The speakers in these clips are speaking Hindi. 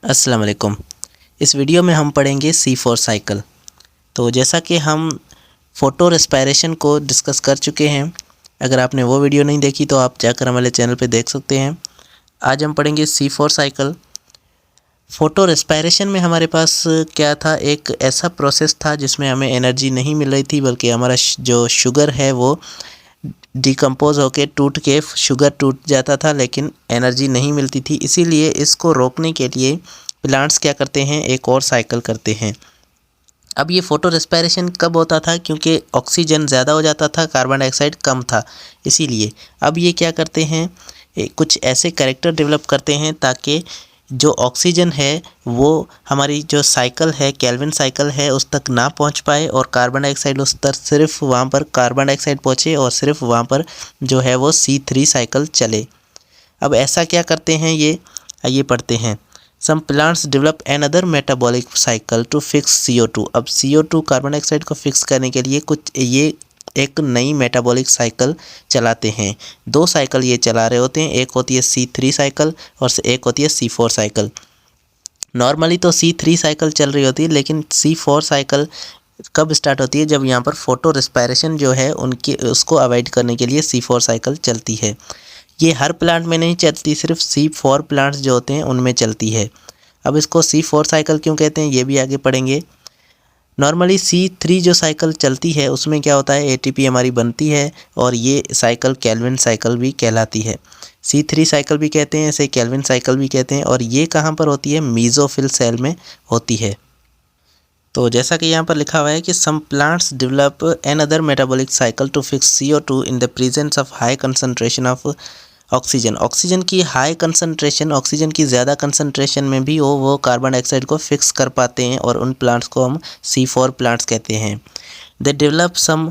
अस्सलाम वालेकुम। इस वीडियो में हम पढ़ेंगे C4 साइकिल। तो जैसा कि हम फ़ोटो रेस्पायरेशन को डिस्कस कर चुके हैं, अगर आपने वो वीडियो नहीं देखी तो आप जाकर हमारे चैनल पे देख सकते हैं। आज हम पढ़ेंगे C4 साइकिल। फ़ोटो रेस्पायरेशन में हमारे पास क्या था, एक ऐसा प्रोसेस था जिसमें हमें एनर्जी नहीं मिल रही थी, बल्कि हमारा जो शुगर है वो डिकम्पोज़ होके टूट के शुगर टूट जाता था, लेकिन एनर्जी नहीं मिलती थी। इसीलिए इसको रोकने के लिए प्लांट्स क्या करते हैं, एक और साइकिल करते हैं। अब ये फ़ोटो रेस्पायरेशन कब होता था, क्योंकि ऑक्सीजन ज़्यादा हो जाता था, कार्बन डाइऑक्साइड कम था। इसीलिए अब ये क्या करते हैं, कुछ ऐसे कैरेक्टर डेवलप करते हैं ताकि जो ऑक्सीजन है वो हमारी जो साइकिल है, केल्विन साइकिल है, उस तक ना पहुंच पाए और कार्बन डाइऑक्साइड उस तक सिर्फ वहां पर कार्बन डाइऑक्साइड पहुंचे और सिर्फ वहां पर जो है वो C3 साइकिल चले। अब ऐसा क्या करते हैं, ये पढ़ते हैं। Some plants develop another metabolic cycle to fix CO2। अब CO2 कार्बन डाइऑक्साइड को फिक्स करने के लिए कुछ ये एक नई मेटाबॉलिक साइकिल चलाते हैं। दो साइकिल ये चला रहे होते हैं, एक होती है C3 साइकिल और एक होती है C4 साइकिल। नॉर्मली तो C3 साइकिल चल रही होती है, लेकिन C4 साइकिल कब स्टार्ट होती है, जब यहाँ पर फोटो रेस्पायरेशन जो है उनकी उसको अवॉइड करने के लिए C4 साइकिल चलती है। ये हर प्लांट में नहीं चलती, सिर्फ C4 प्लांट्स जो होते हैं उनमें चलती है। अब इसको C4 साइकिल क्यों कहते हैं ये भी आगे पढ़ेंगे। नॉर्मली C3 जो साइकिल चलती है उसमें क्या होता है, ATP हमारी बनती है और ये साइकिल केल्विन साइकिल भी कहलाती है। C3 साइकिल भी कहते हैं, इसे केल्विन साइकिल भी कहते हैं। और ये कहाँ पर होती है, मीज़ोफिल सेल में होती है। तो जैसा कि यहाँ पर लिखा हुआ है कि some plants develop another metabolic cycle to fix CO2 in the presence of high concentration of oxygen. Oxygen की हाई कंसंट्रेशन, ऑक्सीजन की ज़्यादा कंसंट्रेशन में भी वो कार्बन डाइऑक्साइड को फिक्स कर पाते हैं और उन प्लांट्स को हम C4 प्लांट्स कहते हैं। They develop some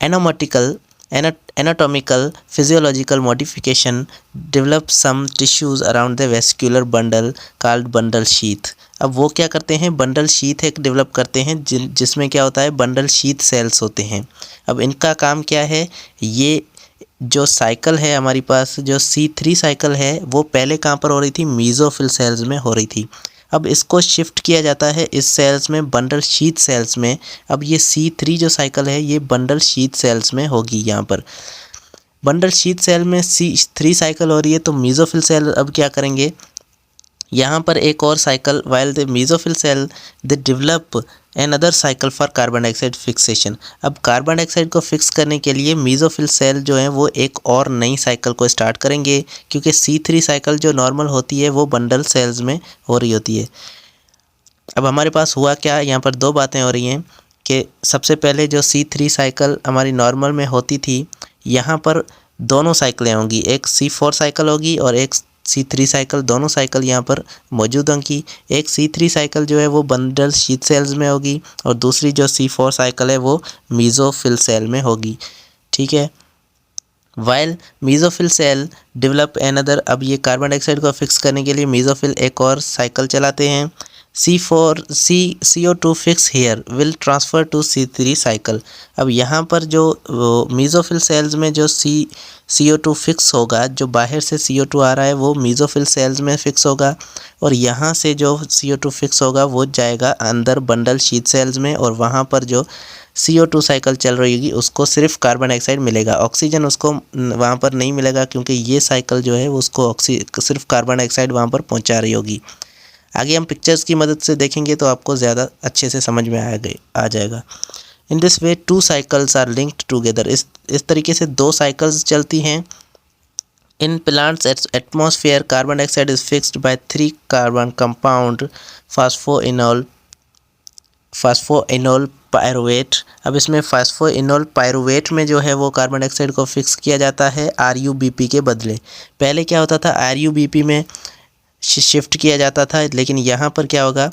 anomatical anatomical physiological modification, develop some tissues around the vascular bundle called bundle sheath. अब वो क्या करते हैं, बंडल शीथ एक डेवलप करते हैं जिसमें क्या होता है, बंडल शीथ सेल्स होते हैं। अब इनका काम क्या है, ये जो साइकिल है हमारी पास, जो C3 साइकिल है वो पहले कहाँ पर हो रही थी, मीज़ोफिल सेल्स में हो रही थी। अब इसको शिफ्ट किया जाता है इस सेल्स में, बंडल शीथ सेल्स में। अब ये C3 जो साइकिल है ये बंडल शीथ सेल्स में होगी। यहाँ पर बंडल शीथ सेल में C3 साइकिल हो रही है, तो मीज़ोफिल सेल अब क्या करेंगे, यहाँ पर एक और cycle, while the mesophyll cell they develop another cycle for carbon dioxide fixation. अब कार्बन डाइऑक्साइड को फिक्स करने के लिए मीज़ोफिल सेल जो है वो एक और नई साइकिल को स्टार्ट करेंगे, क्योंकि C3 साइकिल जो नॉर्मल होती है वो बंडल सेल्स में हो रही होती है। अब हमारे पास हुआ क्या, यहाँ पर दो बातें हो रही हैं कि सबसे पहले जो C3 साइकिल हमारी नॉर्मल में होती थी, यहाँ पर दोनों साइकिलें होंगी, एक C4 साइकिल होगी और एक C3 साइकिल। दोनों साइकिल यहाँ पर मौजूद होंगी। एक C3 साइकिल जो है वो बंडल शीथ सेल्स में होगी और दूसरी जो C4 साइकिल है वो मीज़ोफिल सेल में होगी। ठीक है। While mesophyll cell develop another, अब ये कार्बन डाइऑक्साइड को फिक्स करने के लिए मीज़ोफिल एक और साइकिल चलाते हैं। CO2 fix here will transfer to C3 cycle. अब यहाँ पर जो मीज़ोफिल सेल्स में जो CO2 फिक्स होगा, जो बाहर से CO2 आ रहा है वो मीज़ोफिल सेल्स में फिक्स होगा और यहाँ से जो CO2 फिक्स होगा वो जाएगा अंदर बंडल शीथ सेल्स में, और वहाँ पर जो CO2 साइकिल चल रही होगी उसको सिर्फ कार्बन डाइऑक्साइड मिलेगा, ऑक्सीजन उसको वहाँ पर नहीं मिलेगा, क्योंकि ये साइकिल जो है उसको सिर्फ कार्बन डाइऑक्साइड वहाँ पर पहुँचा रही होगी। आगे हम पिक्चर्स की मदद से देखेंगे तो आपको ज़्यादा अच्छे से समझ में आ जाएगा। In this way two cycles are linked together. इस तरीके से दो साइकिल्स चलती हैं। In plants atmosphere carbon dioxide is fixed by 3 carbon compound phosphoenol pyruvate. अब इसमें फास्फोइनोल पायरुवेट में जो है वो कार्बन डाइऑक्साइड को फिक्स किया जाता है RuBP के बदले। पहले क्या होता था, RuBP में शिफ्ट किया जाता था, लेकिन यहाँ पर क्या होगा,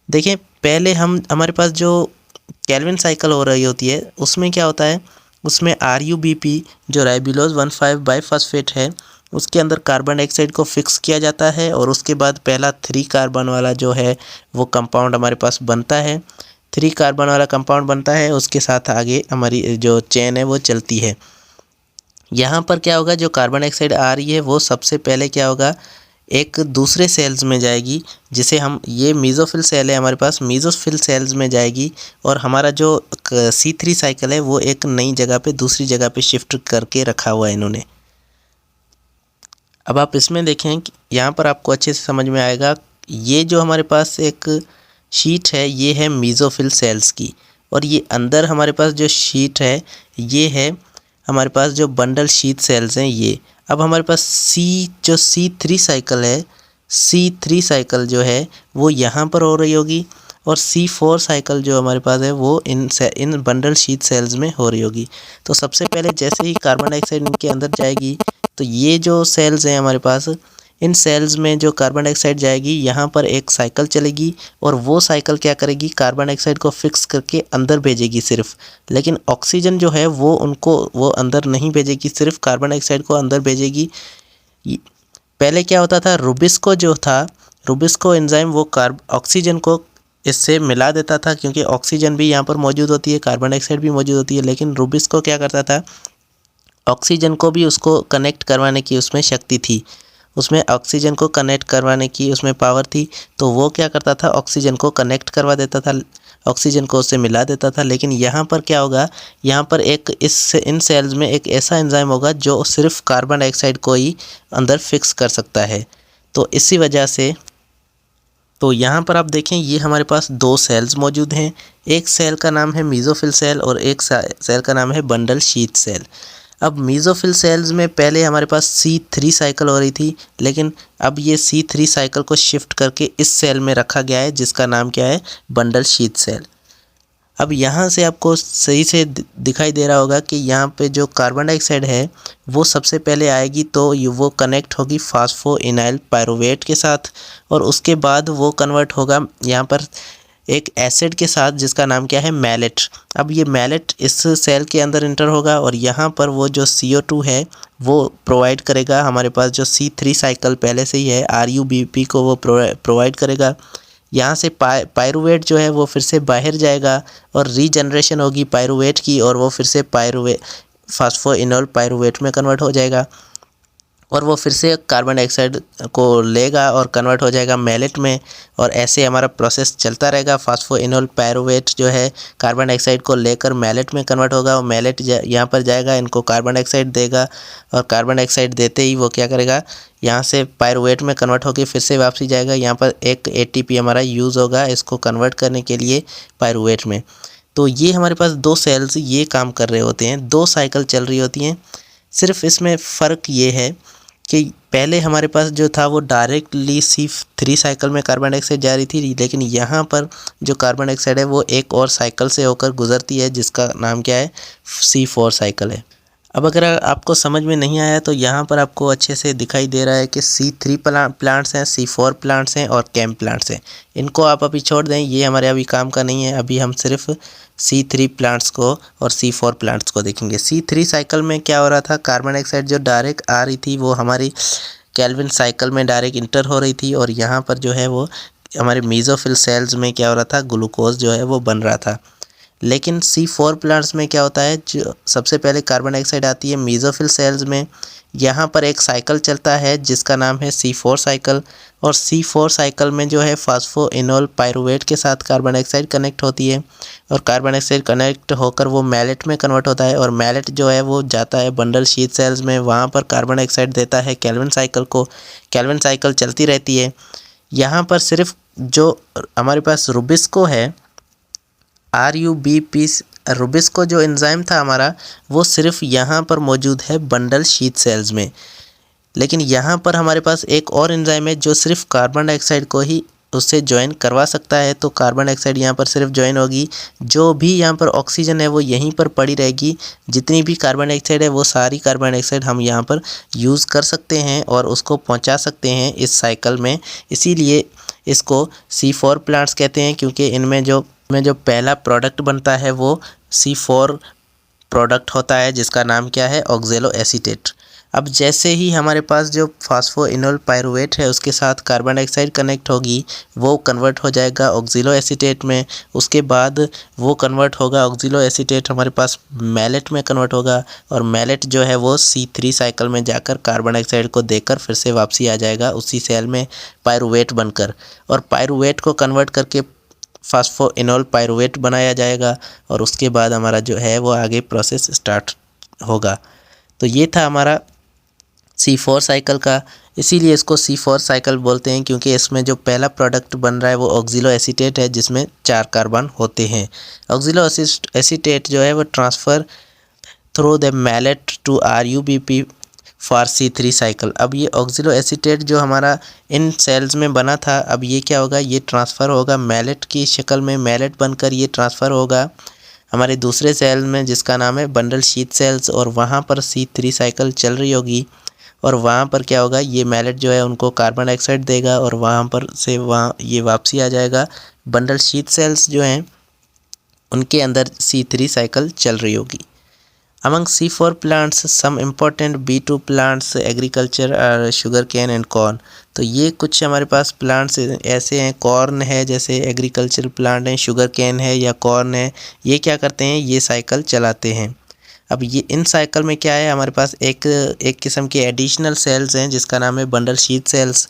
देखें पहले हमारे पास जो केल्विन साइकिल हो रही होती है उसमें क्या होता है, उसमें RuBP जो राइबुलोज 1,5 बाईफॉस्फेट है उसके अंदर कार्बन डाइऑक्साइड को फिक्स किया जाता है और उसके बाद पहला 3 कार्बन वाला जो है वो कंपाउंड हमारे पास बनता है। 3 कार्बन वाला कंपाउंड बनता है, उसके साथ आगे हमारी जो चेन है वो चलती है। यहाँ पर क्या होगा, जो कार्बन डाइऑक्साइड आ रही है वो सबसे पहले क्या होगा, एक दूसरे सेल्स में जाएगी, जिसे हम, ये मेसोफिल सेल है हमारे पास, मेसोफिल सेल्स में जाएगी और हमारा जो C3 साइकिल है वो एक नई जगह पे, दूसरी जगह पे शिफ्ट करके रखा हुआ है इन्होंने। अब आप इसमें देखें कि यहाँ पर आपको अच्छे से समझ में आएगा, ये जो हमारे पास एक शीट है ये है मेसोफिल सेल्स की, और ये अंदर हमारे पास जो शीट है ये है हमारे पास जो बंडल शीट सेल्स हैं ये। अब हमारे पास जो C3 साइकिल है, C3 साइकिल जो है वो यहाँ पर हो रही होगी, और C4 साइकिल जो हमारे पास है वो इन बंडल शीट सेल्स में हो रही होगी। तो सबसे पहले जैसे ही कार्बन डाइऑक्साइड इनके अंदर जाएगी तो ये जो सेल्स हैं हमारे पास, इन सेल्स में जो कार्बन डाइऑक्साइड जाएगी यहाँ पर एक साइकिल चलेगी, और वो साइकिल क्या करेगी, कार्बन डाइऑक्साइड को फिक्स करके अंदर भेजेगी सिर्फ, लेकिन ऑक्सीजन जो है वो वो अंदर नहीं भेजेगी, सिर्फ कार्बन डाइऑक्साइड को अंदर भेजेगी। पहले क्या होता था, रुबिस्को जो था, रुबिस्को एंजाइम वो ऑक्सीजन को इससे मिला देता था, क्योंकि ऑक्सीजन भी यहाँ पर मौजूद होती है, कार्बन डाइऑक्साइड भी मौजूद होती है, लेकिन रुबिस्को क्या करता था, ऑक्सीजन को भी उसको कनेक्ट करवाने की उसमें शक्ति थी, उसमें ऑक्सीजन को कनेक्ट करवाने की उसमें पावर थी, तो वो क्या करता था, ऑक्सीजन को कनेक्ट करवा देता था, ऑक्सीजन को उससे मिला देता था। लेकिन यहाँ पर क्या होगा, यहाँ पर एक इन सेल्स में एक ऐसा एंजाइम होगा जो सिर्फ कार्बन डाइऑक्साइड को ही अंदर फिक्स कर सकता है। तो इसी वजह से, तो यहाँ पर आप देखें ये हमारे पास दो सेल्स मौजूद हैं, एक सेल का नाम है मेसोफिल सेल और एक सेल का नाम है बंडल शीट सेल। अब मेसोफिल सेल्स में पहले हमारे पास C3 साइकिल हो रही थी, लेकिन अब ये C3 साइकिल को शिफ्ट करके इस सेल में रखा गया है, जिसका नाम क्या है, बंडल शीट सेल। अब यहाँ से आपको सही से दिखाई दे रहा होगा कि यहाँ पे जो कार्बन डाइऑक्साइड है वो सबसे पहले आएगी, तो वो कनेक्ट होगी फास्फोइनाइल पायरुवेट के साथ, और उसके बाद वो कन्वर्ट होगा यहाँ पर एक एसिड के साथ, जिसका नाम क्या है, मैलेट। अब ये मैलेट इस सेल के अंदर इंटर होगा, और यहाँ पर वो जो CO2 है वो प्रोवाइड करेगा, हमारे पास जो C3 साइकिल पहले से ही है RuBP को वो प्रोवाइड करेगा। यहाँ से पायरुवेट जो है वो फिर से बाहर जाएगा, और रीजनरेशन होगी पायरुवेट की, और वो फिर से फास्फोइनोल पायरुवेट में कन्वर्ट हो जाएगा, और वो फिर से कार्बन डाइऑक्साइड को लेगा और कन्वर्ट हो जाएगा मैलेट में, और ऐसे हमारा प्रोसेस चलता रहेगा। फास्फोइनोल पायरुवेट जो है कार्बन डाइऑक्साइड को लेकर मैलेट में कन्वर्ट होगा, और मैलेट यहाँ पर जाएगा, इनको कार्बन डाइऑक्साइड देगा, और कार्बन डाइऑक्साइड देते ही वो क्या करेगा, यहाँ से पायरुवेट में कन्वर्ट होकर फिर से वापसी जाएगा। यहाँ पर एक ATP हमारा यूज़ होगा इसको कन्वर्ट करने के लिए पायरुवेट में। तो ये हमारे पास दो सेल्स ये काम कर रहे होते हैं, दो साइकिल चल रही होती हैं। सिर्फ इसमें फ़र्क ये है कि पहले हमारे पास जो था वो डायरेक्टली C3 साइकिल में कार्बन डाइऑक्साइड जा रही थी, लेकिन यहाँ पर जो कार्बन डाइऑक्साइड है वो एक और साइकिल से होकर गुजरती है, जिसका नाम क्या है, C4 साइकिल है। अब अगर आपको समझ में नहीं आया तो यहाँ पर आपको अच्छे से दिखाई दे रहा है कि C3 प्लांट्स हैं, C4 प्लांट्स हैं और कैम प्लांट्स हैं। इनको आप अभी छोड़ दें, ये हमारे अभी काम का नहीं है। अभी हम सिर्फ C3 प्लांट्स को और C4 प्लांट्स को देखेंगे। C3 साइकिल में क्या हो रहा था, कार्बन डाइऑक्साइड जो डायरेक्ट आ रही थी वो हमारी केल्विन साइकिल में डायरेक्ट इंटर हो रही थी, और यहाँ पर जो है वो हमारे मेसोफिल सेल्स में क्या हो रहा था, ग्लूकोज जो है वो बन रहा था। लेकिन C4 प्लांट्स में क्या होता है, जो सबसे पहले कार्बन डाइऑक्साइड आती है मेसोफिल सेल्स में, यहाँ पर एक साइकिल चलता है जिसका नाम है C4 साइकिल, और C4 साइकिल में जो है फास्फोइनोल पायरुवेट के साथ कार्बन डाइऑक्साइड कनेक्ट होती है, और कार्बन डाइऑक्साइड कनेक्ट होकर वो मैलेट में कन्वर्ट होता है, और मैलेट जो है वो जाता है बंडल शीट सेल्स में, वहाँ पर कार्बन डाइऑक्साइड देता है केल्विन साइकिल को। केल्विन साइकिल चलती रहती है। यहाँ पर सिर्फ जो हमारे पास रुबिस्को है, RuBP, रुबिस्को जो एंजाइम था हमारा, वो सिर्फ यहाँ पर मौजूद है बंडल शीट सेल्स में। लेकिन यहाँ पर हमारे पास एक और एंजाइम है जो सिर्फ कार्बन डाइऑक्साइड को ही उससे ज्वाइन करवा सकता है। तो कार्बन डाइऑक्साइड यहाँ पर सिर्फ ज्वाइन होगी, जो भी यहाँ पर ऑक्सीजन है वो यहीं पर पड़ी रहेगी। जितनी भी कार्बन डाइऑक्साइड है वो सारी कार्बन डाइऑक्साइड हम यहाँ पर यूज़ कर सकते हैं और उसको पहुँचा सकते हैं इस साइकिल में। इसीलिए इसको C4 प्लांट्स कहते हैं, क्योंकि इनमें जो पहला प्रोडक्ट बनता है वो C4 प्रोडक्ट होता है, जिसका नाम क्या है, ऑक्जेलो एसीटेट। अब जैसे ही हमारे पास जो फॉस्फोइनोल पायरुवेट है उसके साथ कार्बन डाइऑक्साइड कनेक्ट होगी, वो कन्वर्ट हो जाएगा ऑक्सिलो एसीटेट में। उसके बाद वो कन्वर्ट होगा ऑक्सिलो एसीटेट हमारे पास मैलेट में कन्वर्ट होगा, और मैलेट जो है वो C3 साइकिल में जाकर कार्बन डाइऑक्साइड को देकर फिर से वापसी आ जाएगा उसी सेल में पायरुवेट बनकर, और पायरुवेट को कन्वर्ट करके फॉस्फोइनोल पायरुवेट बनाया जाएगा, और उसके बाद हमारा जो है वो आगे प्रोसेस स्टार्ट होगा। तो ये था हमारा C4 साइकिल का। इसीलिए इसको C4 साइकिल बोलते हैं, क्योंकि इसमें जो पहला प्रोडक्ट बन रहा है वो ऑक्सिलो एसीटेट है जिसमें 4 कार्बन होते हैं। ऑक्सिलो एसीटेट जो है वो transfer through the malate to RuBP for C3 cycle. अब ये ऑक्सिलो एसीटेट जो हमारा इन सेल्स में बना था, अब ये क्या होगा, ये ट्रांसफ़र होगा मैलेट की शक्ल में, मैलेट बनकर ये ट्रांसफ़र होगा हमारे दूसरे सेल में जिसका नाम है बंडल शीथ सेल्स, और वहाँ पर C3 साइकिल चल रही होगी, और वहाँ पर क्या होगा, ये मैलेट जो है उनको कार्बन डाइऑक्साइड देगा, और वहाँ पर से वहाँ ये वापसी आ जाएगा। बंडल शीथ सेल्स जो हैं उनके अंदर C3 साइकिल चल रही होगी। Among C4 plants some important B2 plants agriculture और शुगर कैन एंड कॉर्न। तो ये कुछ हमारे पास प्लांट्स ऐसे हैं, कॉर्न है जैसे एग्रीकल्चर प्लांट है, शुगर कैन है या कॉर्न है, ये क्या करते हैं, ये साइकिल चलाते हैं। अब ये इन साइकिल में क्या है, हमारे पास एक किस्म के एडिशनल सेल्स हैं जिसका नाम है बंडल शीथ सेल्स।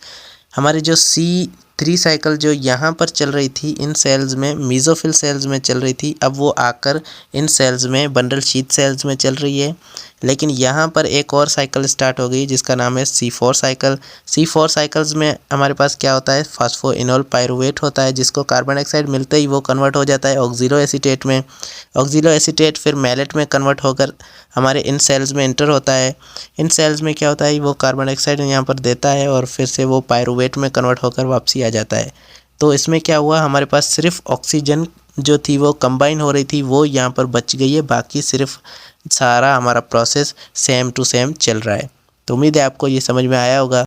हमारे जो C3 साइकिल जो यहाँ पर चल रही थी इन सेल्स में, मीज़ोफिल सेल्स में चल रही थी, अब वो आकर इन सेल्स में बंडल शीथ सेल्स में चल रही है। लेकिन यहाँ पर एक और साइकिल स्टार्ट हो गई जिसका नाम है C4 साइकिल। C4 साइकिल्स में हमारे पास क्या होता है, फॉस्फोइनोल पायरुवेट होता है जिसको कार्बन डाइऑक्साइड मिलते ही वो कन्वर्ट हो जाता है ऑक्सिलो एसीटेट में। ऑक्सिलो एसीटेट फिर मैलेट में कन्वर्ट होकर हमारे इन सेल्स में इंटर होता है। इन सेल्स में क्या होता है, वो कार्बन डाइऑक्साइड यहाँ पर देता है और फिर से वो पायरुवेट में कन्वर्ट होकर वापसी आ जाता है। तो इसमें क्या हुआ, हमारे पास सिर्फ ऑक्सीजन जो थी वो कंबाइन हो रही थी, वो यहाँ पर बच गई है, बाकी सिर्फ सारा हमारा प्रोसेस सेम टू सेम चल रहा है। तो उम्मीद है आपको ये समझ में आया होगा।